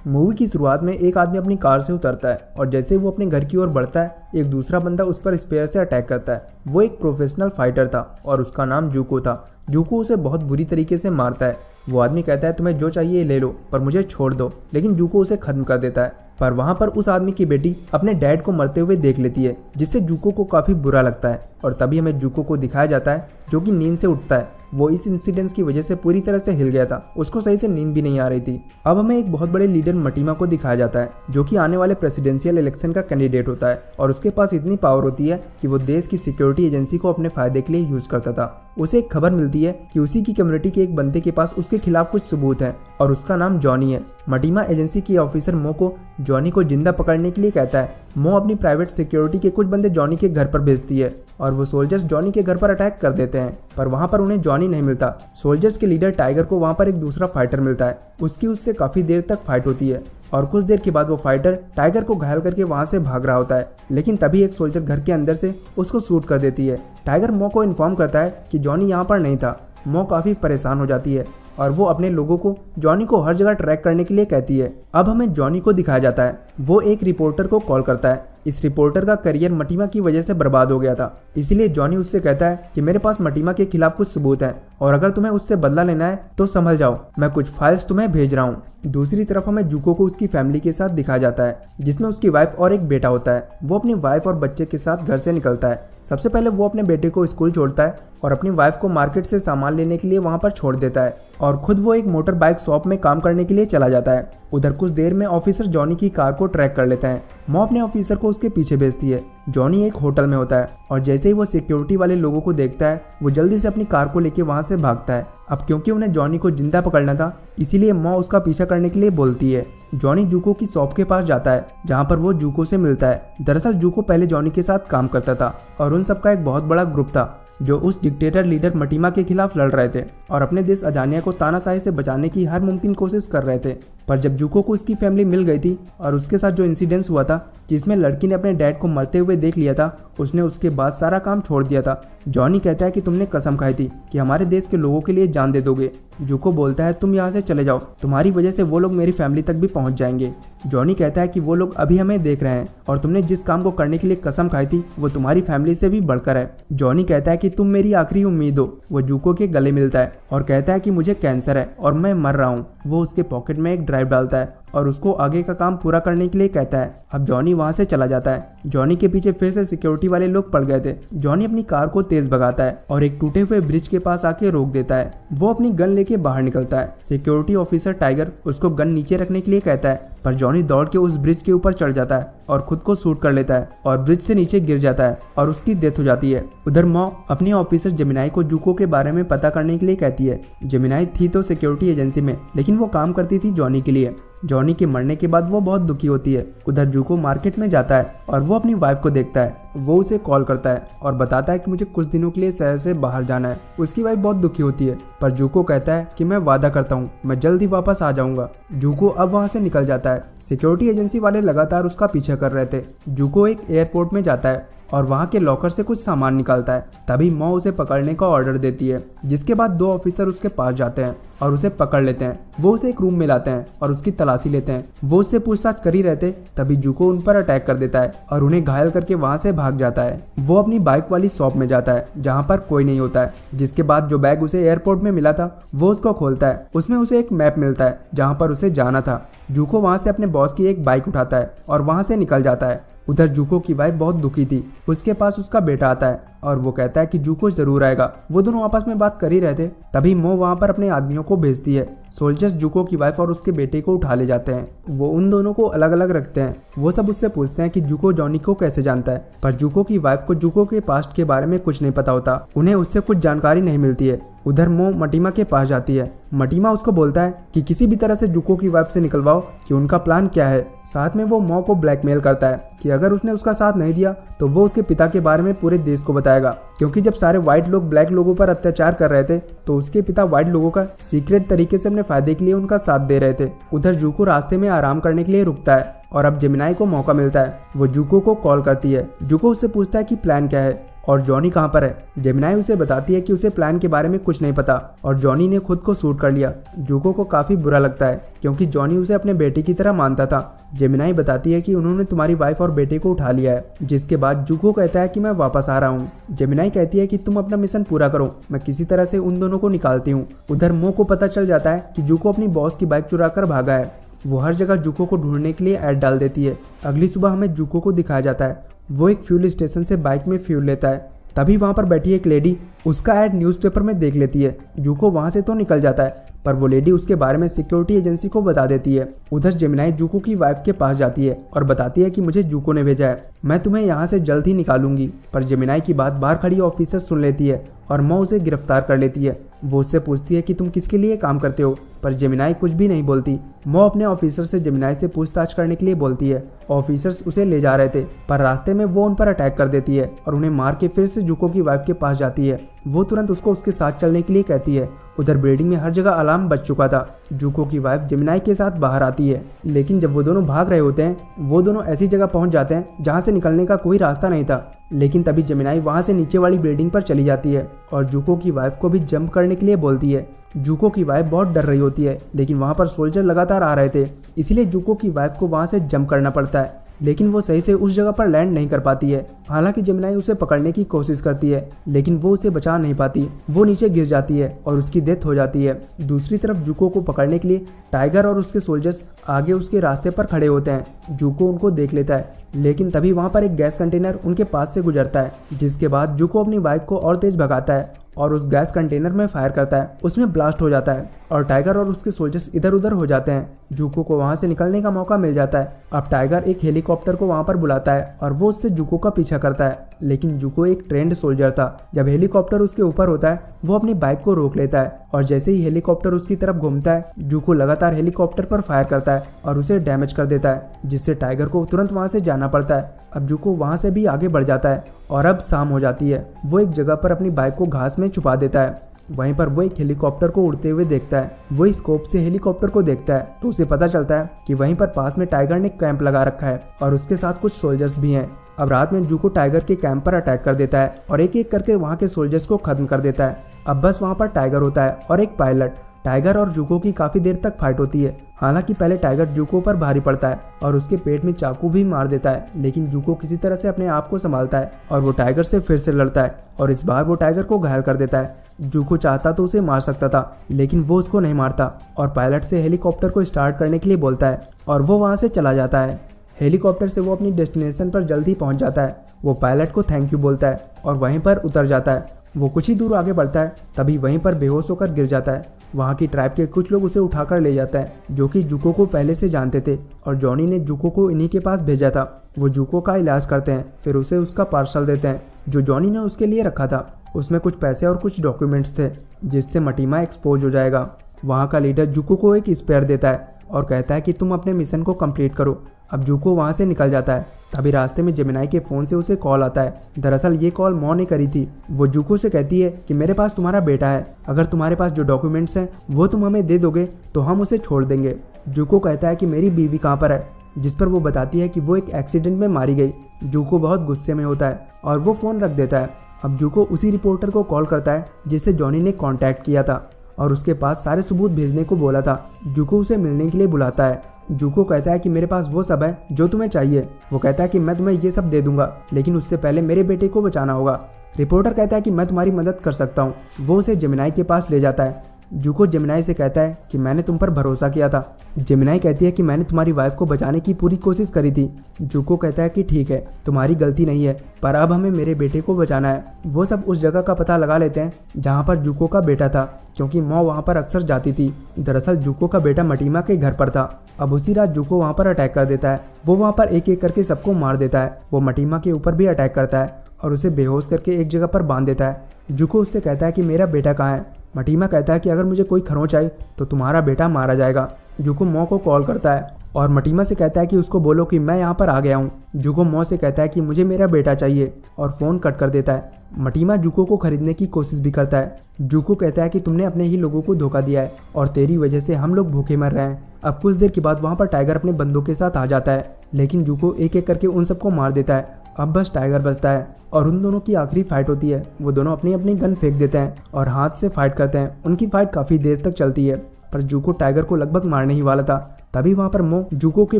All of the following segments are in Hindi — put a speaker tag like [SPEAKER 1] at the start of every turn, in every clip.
[SPEAKER 1] मूवी की शुरुआत में एक आदमी अपनी कार से उतरता है और जैसे वो अपने घर की ओर बढ़ता है एक दूसरा बंदा उस पर स्पेयर से अटैक करता है। वो एक प्रोफेशनल फाइटर था और उसका नाम जूको था। जूको उसे बहुत बुरी तरीके से मारता है। वो आदमी कहता है तुम्हें जो चाहिए ले लो पर मुझे छोड़ दो, लेकिन जूको उसे खत्म कर देता है। पर वहाँ पर उस आदमी की बेटी अपने डैड को मरते हुए देख लेती है, जिससे जूको को काफ़ी बुरा लगता है। और तभी हमें जूको को दिखाया जाता है जो कि नींद से उठता है। वो इस इंसिडेंस की वजह से पूरी तरह से हिल गया था, उसको सही से नींद भी नहीं आ रही थी। अब हमें एक बहुत बड़े लीडर मटीमा को दिखाया जाता है जो कि आने वाले प्रेसिडेंशियल इलेक्शन का कैंडिडेट होता है और उसके पास इतनी पावर होती है कि वो देश की सिक्योरिटी एजेंसी को अपने फायदे के लिए यूज करता था। उसे एक खबर मिलती है कि उसी की कम्युनिटी के एक बंदे के पास उसके खिलाफ कुछ सबूत है और उसका नाम जॉनी है। मटीमा एजेंसी की ऑफिसर मो को जॉनी को जिंदा पकड़ने के लिए कहता है। मो अपनी प्राइवेट सिक्योरिटी के कुछ बंदे जॉनी के घर पर भेजती है और वो सोल्जर्स जॉनी के घर पर अटैक कर देते हैं, पर वहां पर उन्हें जॉनी नहीं मिलता। सोल्जर्स के लीडर टाइगर को वहां पर एक दूसरा फाइटर मिलता है। उसकी उससे काफी देर तक फाइट होती है और कुछ देर के बाद वो फाइटर टाइगर को घायल करके वहां से भाग रहा होता है, लेकिन तभी एक सोल्जर घर के अंदर से उसको शूट कर देती है। टाइगर मो को इन्फॉर्म करता है कि जॉनी यहाँ पर नहीं था। मो काफी परेशान हो जाती है और वो अपने लोगों को जॉनी को हर जगह ट्रैक करने के लिए कहती है। अब हमें जॉनी को दिखाया जाता है। वो एक रिपोर्टर को कॉल करता है। इस रिपोर्टर का करियर मटीमा की वजह से बर्बाद हो गया था, इसलिए जॉनी उससे कहता है कि मेरे पास मटीमा के खिलाफ कुछ सबूत हैं और अगर तुम्हें उससे बदला लेना है तो संभल जाओ, मैं कुछ फाइल्स तुम्हें भेज रहा हूँ। दूसरी तरफ हमें जूको को उसकी फैमिली के साथ दिखाया जाता है, जिसमें उसकी वाइफ और एक बेटा होता है। वो अपनी वाइफ और बच्चे के साथ घर से निकलता है। सबसे पहले वो अपने बेटे को स्कूल छोड़ता है और अपनी वाइफ को मार्केट से सामान लेने के लिए वहां पर छोड़ देता है और खुद वो एक मोटर बाइक शॉप में काम करने के लिए चला जाता है। उधर कुछ देर में ऑफिसर जॉनी की कार को ट्रैक कर लेते हैं। मो अपने ऑफिसर को उसके पीछे भेजती है। जॉनी एक होटल में होता है और जैसे ही वो सिक्योरिटी वाले लोगों को देखता है वो जल्दी से अपनी कार को लेके वहां से भागता है। अब क्योंकि उन्हें जॉनी को जिंदा पकड़ना था, इसीलिए मो उसका पीछा करने के लिए बोलती है। जॉनी जूको की शॉप के पास जाता है जहां पर वो जूको से मिलता है। दरअसल जूको पहले जॉनी के साथ काम करता था और उन सबका एक बहुत बड़ा ग्रुप था जो उस डिक्टेटर लीडर मटीमा के खिलाफ लड़ रहे थे और अपने देश अजानिया को तानाशाही से बचाने की हर मुमकिन कोशिश कर रहे थे। पर जब जूको को उसकी फैमिली मिल गई थी और उसके साथ जो इंसिडेंस हुआ था जिसमें लड़की ने अपने डैड को मरते हुए देख लिया था, उसने उसके बाद सारा काम छोड़ दिया था। जॉनी कहता है कि तुमने कसम खाई थी कि हमारे देश के लोगों के लिए जान दे दोगे। जूको बोलता है तुम यहाँ से चले जाओ, तुम्हारी वजह से वो लोग मेरी फैमिली तक भी पहुंच जाएंगे। जॉनी कहता है कि वो लोग अभी हमें देख रहे हैं और तुमने जिस काम को करने के लिए कसम खाई थी वो तुम्हारी फैमिली से भी बढ़कर है। जॉनी कहता है कि तुम मेरी आखिरी उम्मीद हो। वो जूको के गले मिलता है और कहता है कि मुझे कैंसर है और मैं मर रहा हूँ। वो उसके पॉकेट में एक ड्राइव डालता है और उसको आगे का काम पूरा करने के लिए कहता है। अब जॉनी वहां से चला जाता है। जॉनी के पीछे फिर से सिक्योरिटी वाले लोग पड़ गए थे। जॉनी अपनी कार को तेज भगाता है और एक टूटे हुए ब्रिज के पास आके रोक देता है। वो अपनी गन लेके बाहर निकलता है। सिक्योरिटी ऑफिसर टाइगर उसको गन नीचे रखने के लिए कहता है, पर जॉनी दौड़ के उस ब्रिज के ऊपर चढ़ जाता है और खुद को शूट कर लेता है और ब्रिज से नीचे गिर जाता है और उसकी डेथ हो जाती है। उधर मो अपनी ऑफिसर जेमिनाई को जूको के बारे में पता करने के लिए कहती है। जेमिनाई थी तो सिक्योरिटी एजेंसी में, लेकिन वो काम करती थी जॉनी के लिए। जॉनी के मरने के बाद वो बहुत दुखी होती है। उधर जूको मार्केट में जाता है और वो अपनी वाइफ को देखता है। वो उसे कॉल करता है और बताता है कि मुझे कुछ दिनों के लिए शहर से बाहर जाना है। उसकी वाइफ बहुत दुखी होती है, पर जूको कहता है कि मैं वादा करता हूँ मैं जल्दी वापस आ जाऊंगा। जूको अब वहाँ से निकल जाता है। सिक्योरिटी एजेंसी वाले लगातार उसका पीछा कर रहे थे। जूको एक एयरपोर्ट में जाता है और वहाँ के लॉकर से कुछ सामान निकालता है। तभी मो उसे पकड़ने का ऑर्डर देती है, जिसके बाद दो ऑफिसर उसके पास जाते हैं और उसे पकड़ लेते हैं। वो उसे एक रूम में लाते हैं और उसकी तलाशी लेते हैं। वो उससे पूछताछ कर ही रहे थे तभी जूको उन पर अटैक कर देता है और उन्हें घायल करके वहाँ से भाग जाता है। वो अपनी बाइक वाली शॉप में जाता है जहाँ पर कोई नहीं होता है। जिसके बाद जो बैग उसे एयरपोर्ट में मिला था वो उसको खोलता है। उसमें उसे एक मैप मिलता है जहाँ पर उसे जाना था। जूको वहाँ से अपने बॉस की एक बाइक उठाता है और वहाँ से निकल जाता है। उधर जूको की वाइफ बहुत दुखी थी। उसके पास उसका बेटा आता है और वो कहता है कि जूको जरूर आएगा। वो दोनों आपस में बात कर ही रहे थे तभी मो वहां पर अपने आदमियों को भेजती है। सोल्जर्स जूको की वाइफ और उसके बेटे को उठा ले जाते हैं। वो उन दोनों को अलग अलग रखते हैं। वो सब उससे पूछते हैं कि जूको जॉनी को कैसे जानता है, पर जूको की वाइफ को जूको के पास्ट के बारे में कुछ नहीं पता होता। उन्हें उससे कुछ जानकारी नहीं मिलती है। उधर मो मटीमा के पास जाती है। मटीमा उसको बोलता है कि किसी भी तरह से जूको की वाइफ से निकलवाओ कि उनका प्लान क्या है। साथ में वो मो को ब्लैकमेल करता है कि अगर उसने उसका साथ नहीं दिया तो वो उसके पिता के बारे में पूरे देश को बताएगा, क्योंकि जब सारे व्हाइट लोग ब्लैक लोगों पर अत्याचार कर रहे थे तो उसके पिता व्हाइट लोगों का सीक्रेट तरीके से अपने फायदे के लिए उनका साथ दे रहे थे। उधर जूको रास्ते में आराम करने के लिए रुकता है और अब जेमिनाई को मौका मिलता है। वो जूको को कॉल करती है। जूको उससे पूछता है कि प्लान क्या है। और जॉनी कहाँ पर है। जेमिनाई उसे बताती है कि उसे प्लान के बारे में कुछ नहीं पता और जॉनी ने खुद को शूट कर लिया। जूको को काफी बुरा लगता है क्योंकि जॉनी उसे अपने बेटे की तरह मानता था। जेमिनाई बताती है कि उन्होंने तुम्हारी वाइफ और बेटे को उठा लिया है, जिसके बाद जूको कहता है कि मैं वापस आ रहा हूँ। जेमिनाई कहती है कि तुम अपना मिशन पूरा करो, मैं किसी तरह से उन दोनों को निकालती हूँ। उधर मो को पता चल जाता है कि जूको अपनी बॉस की बाइक चुरा कर भागा है। वो हर जगह जूको को ढूंढने के लिए ऐड डाल देती है। अगली सुबह हमें जूको को दिखाया जाता है, वो एक फ्यूल स्टेशन से बाइक में फ्यूल लेता है। तभी वहाँ पर बैठी एक लेडी उसका ऐड न्यूज़पेपर में देख लेती है। जूको वहाँ से तो निकल जाता है, पर वो लेडी उसके बारे में सिक्योरिटी एजेंसी को बता देती है। उधर जेमिनाई जूको की वाइफ के पास जाती है और बताती है कि मुझे जूको ने भेजा है, मैं तुम्हें यहाँ से जल्द ही निकालूंगी। पर जेमिनाई की बात बाहर खड़ी ऑफिसर सुन लेती है और मो उसे गिरफ्तार कर लेती है। वो उससे पूछती है कि तुम किसके लिए काम करते हो, पर जेमिनाई कुछ भी नहीं बोलती। मो अपने ऑफिसर से जेमिनाई से पूछताछ करने के लिए बोलती है। ऑफिसर्स उसे ले जा रहे थे, पर रास्ते में वो उन पर अटैक कर देती है और उन्हें मार के फिर से जूको की वाइफ के पास जाती है। वो तुरंत उसको उसके साथ चलने के लिए कहती है। उधर बिल्डिंग में हर जगह अलार्म बज चुका था। जूको की वाइफ जेमिनाई के साथ बाहर आती है, लेकिन जब वो दोनों भाग रहे होते हैं वो दोनों ऐसी जगह पहुंच जाते हैं जहां से निकलने का कोई रास्ता नहीं था। लेकिन तभी जेमिनाई वहां से नीचे वाली बिल्डिंग पर चली जाती है और जूको की वाइफ को भी जंप करने के लिए बोलती है। जूको की वाइफ बहुत डर रही होती है, लेकिन वहां पर सोल्जर लगातार आ रहे थे, इसलिए जूको की वाइफ को वहां से जंप करना पड़ता है। लेकिन वो सही से उस जगह पर लैंड नहीं कर पाती है। हालांकि जेमिनाई उसे पकड़ने की कोशिश करती है, लेकिन वो उसे बचा नहीं पाती। वो नीचे गिर जाती है और उसकी डेथ हो जाती है। दूसरी तरफ जूको को पकड़ने के लिए टाइगर और उसके सोल्जर्स आगे उसके रास्ते पर खड़े होते हैं। जूको उनको देख लेता है, लेकिन तभी वहां पर एक गैस कंटेनर उनके पास से गुजरता है, जिसके बाद जूको अपनी बाइक को और तेज भगाता है और उस गैस कंटेनर में फायर करता है। उसमें ब्लास्ट हो जाता है और टाइगर और उसके सोल्जर्स इधर उधर हो जाते हैं। जूको को वहां से निकलने का मौका मिल जाता है। अब टाइगर एक हेलीकॉप्टर को वहां पर बुलाता है और वो उससे जूको का पीछा करता है, लेकिन जूको एक ट्रेंड सोल्जर था। जब हेलीकॉप्टर उसके ऊपर होता है वो अपनी बाइक को रोक लेता है और जैसे ही हेलीकॉप्टर उसकी तरफ घूमता है जूको लगातार हेलीकॉप्टर पर फायर करता है और उसे डैमेज कर देता है, जिससे टाइगर को तुरंत वहां से जाना पड़ता है। अब जूको वहां से भी आगे बढ़ जाता है और अब शाम हो जाती है। वो एक जगह पर अपनी बाइक को घास में छुपा देता है। वहीं पर वो एक हेलीकॉप्टर को उड़ते हुए देखता है। वो स्कोप से हेलीकॉप्टर को देखता है तो उसे पता चलता है कि वहीं पर पास में टाइगर ने कैंप लगा रखा है और उसके साथ कुछ सोल्जर्स भी हैं। अब रात में जूको टाइगर के कैंप पर अटैक कर देता है और एक एक करके वहां के सोल्जर्स को खत्म कर देता है। अब बस वहां पर टाइगर होता है और एक पायलट। टाइगर और जूको की काफी देर तक फाइट होती है। हालांकि पहले टाइगर जूको पर भारी पड़ता है और उसके पेट में चाकू भी मार देता है, लेकिन जूको किसी तरह से अपने आप को संभालता है और वो टाइगर से फिर से लड़ता है और इस बार वो टाइगर को घायल कर देता है। जूको चाहता तो उसे मार सकता था, लेकिन वो उसको नहीं मारता और पायलट से हेलीकॉप्टर को स्टार्ट करने के लिए बोलता है और वो वहां से चला जाता है। हेलीकॉप्टर से वो अपनी डेस्टिनेशन पर जल्दी पहुंच जाता है। वो पायलट को थैंक यू बोलता है और वहीं पर उतर जाता है। वो कुछ ही दूर आगे बढ़ता है, तभी वहीं पर बेहोश होकर गिर जाता है। वहाँ की ट्राइब के कुछ लोग उसे उठाकर ले जाते हैं, जो कि जूको को पहले से जानते थे और जॉनी ने जूको को इन्हीं के पास भेजा था। वो जूको का इलाज करते हैं, फिर उसे उसका पार्सल देते हैं जो जॉनी ने उसके लिए रखा था। उसमें कुछ पैसे और कुछ डॉक्यूमेंट्स थे, जिससे मटीमा एक्सपोज हो जाएगा। वहाँ का लीडर जूको को एक स्पेयर देता है और कहता है कि तुम अपने मिशन को कंप्लीट करो। अब जूको वहाँ से निकल जाता है। तभी रास्ते में जेमिनाई के फ़ोन से उसे कॉल आता है। दरअसल ये कॉल मो ने करी थी। वो जूको से कहती है कि मेरे पास तुम्हारा बेटा है, अगर तुम्हारे पास जो डॉक्यूमेंट्स हैं वो तुम हमें दे दोगे तो हम उसे छोड़ देंगे। जूको कहता है कि मेरी बीवी कहाँ पर है, जिस पर वो बताती है कि वो एक एक्सीडेंट में मारी गई। जूको बहुत गुस्से में होता है और वो फ़ोन रख देता है। अब जूको उसी रिपोर्टर को कॉल करता है जिससे जॉनी ने कॉन्टैक्ट किया था और उसके पास सारे सबूत भेजने को बोला था। जूको उसे मिलने के लिए बुलाता है। जूको कहता है कि मेरे पास वो सब है जो तुम्हें चाहिए। वो कहता है कि मैं तुम्हें ये सब दे दूंगा, लेकिन उससे पहले मेरे बेटे को बचाना होगा। रिपोर्टर कहता है कि मैं तुम्हारी मदद कर सकता हूँ। वो उसे जेमिनाई के पास ले जाता है। जूको जेमिनाई से कहता है कि मैंने तुम पर भरोसा किया था। जेमिनाई कहती है कि मैंने तुम्हारी वाइफ को बचाने की पूरी कोशिश करी थी। जूको कहता है कि ठीक है, तुम्हारी गलती नहीं है, पर अब हमें मेरे बेटे को बचाना है। वो सब उस जगह का पता लगा लेते हैं जहाँ पर जूको का बेटा था, क्योंकि मो वहाँ पर अक्सर जाती थी। दरअसल जूको का बेटा मटीमा के घर पर था। अब उसी रात जूको वहाँ पर अटैक कर देता है। वो वहाँ पर एक एक करके सबको मार देता है। वो मटीमा के ऊपर भी अटैक करता है और उसे बेहोश करके एक जगह पर बांध देता है। जूको उससे कहता है कि मेरा बेटा कहाँ है। मटीमा कहता है कि अगर मुझे कोई खरोंच आई तो तुम्हारा बेटा मारा जाएगा। जूको मो को कॉल करता है और मटीमा से कहता है कि उसको बोलो कि मैं यहाँ पर आ गया हूँ। जूको मो से कहता है कि मुझे मेरा बेटा चाहिए और फ़ोन कट कर देता है। मटीमा जूको को खरीदने की कोशिश भी करता है। जूको कहता है कि तुमने अपने ही लोगों को धोखा दिया है और तेरी वजह से हम लोग भूखे मर रहे हैं। अब कुछ देर के बाद वहाँ पर टाइगर अपने बंदों के साथ आ जाता है, लेकिन जूको एक एक करके उन सबको मार देता है अब बस टाइगर बचता है और उन दोनों की आखिरी फाइट होती है। वो दोनों अपनी अपनी गन फेंक देते हैं और हाथ से फाइट करते हैं। उनकी फाइट काफ़ी देर तक चलती है, पर जूको टाइगर को लगभग मारने ही वाला था। तभी वहाँ पर मो जूको के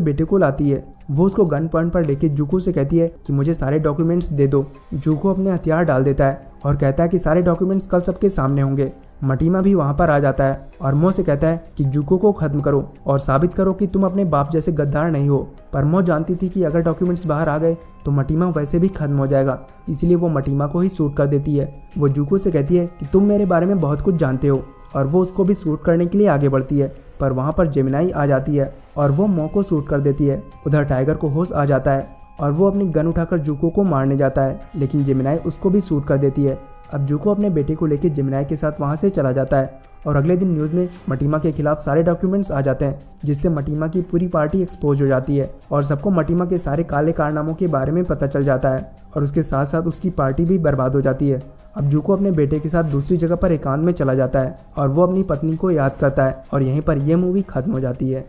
[SPEAKER 1] बेटे को लाती है। वो उसको गन पॉइंट पर लेके जूको से कहती है कि मुझे सारे डॉक्यूमेंट्स दे दो। जूको अपने हथियार डाल देता है और कहता है कि सारे डॉक्यूमेंट्स कल सबके सामने होंगे। मटीमा भी वहाँ पर आ जाता है और मो से कहता है कि जूको को खत्म करो और साबित करो कि तुम अपने बाप जैसे गद्दार नहीं हो। पर मो जानती थी कि अगर डॉक्यूमेंट्स बाहर आ गए तो मटीमा वैसे भी खत्म हो जाएगा, इसलिए वो मटीमा को ही शूट कर देती है। वो जूको से कहती है कि तुम मेरे बारे में बहुत कुछ जानते हो, और वो उसको भी शूट करने के लिए आगे बढ़ती है। पर वहाँ पर जेमिनाई आ जाती है और वो मो को शूट कर देती है। उधर टाइगर को होश आ जाता है और वो अपनी गन उठाकर जूको को मारने जाता है, लेकिन जेमिनाई उसको भी शूट कर देती है। अब जूको अपने बेटे को लेकर जेमिनाई के साथ वहाँ से चला जाता है और अगले दिन न्यूज़ में मटीमा के खिलाफ सारे डॉक्यूमेंट्स आ जाते हैं, जिससे मटीमा की पूरी पार्टी एक्सपोज हो जाती है और सबको मटीमा के सारे काले कारनामों के बारे में पता चल जाता है और उसके साथ साथ उसकी पार्टी भी बर्बाद हो जाती है। अब जूको अपने बेटे के साथ दूसरी जगह पर एकांत में चला जाता है और वो अपनी पत्नी को याद करता है और यहीं पर यह मूवी खत्म हो जाती है।